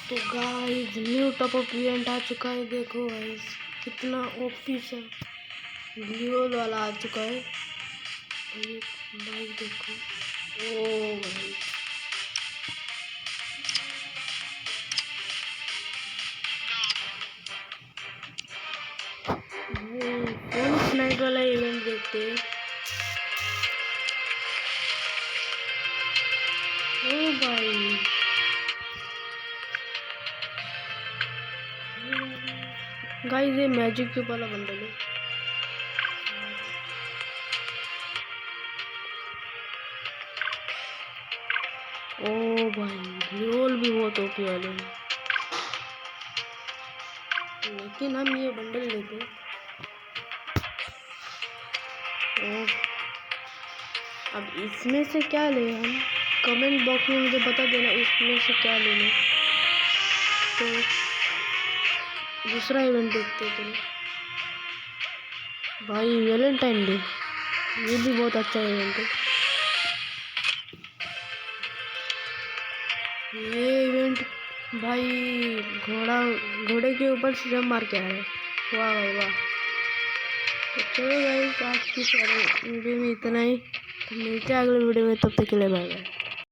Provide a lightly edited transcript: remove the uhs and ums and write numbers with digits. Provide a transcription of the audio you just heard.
तो guys new top up event आ चुका है। देखो गाइस कितना ओपी सा ग्लूअल वाला आ चुका है। भाई देखो, ओ भाई फोन स्नाइप वाला इवेंट देखते हैं। ओ भाई गाइस ये मैजिक क्यूब वाला बंडल है। ओ भाई रोल भी बहुत ओपी वाले हैं, लेकिन हम ये बंडल लेते हैं। अब इसमें से क्या ले, हम कमेंट बॉक्स में मुझे बता देना इसमें से क्या लेना। तो दूसरा इवेंट देखते हैं। भाई वैलेंटाइन डे ये भी बहुत अच्छा इवेंट है। ये इवेंट भाई घोड़े के ऊपर से जंप मार के आ रहा है। वाह भाई वाह। तो चलो गाइस आज की वीडियो में इतना ही, मिलते हैं अगले वीडियो में, तब तक के लिए बाय बाय।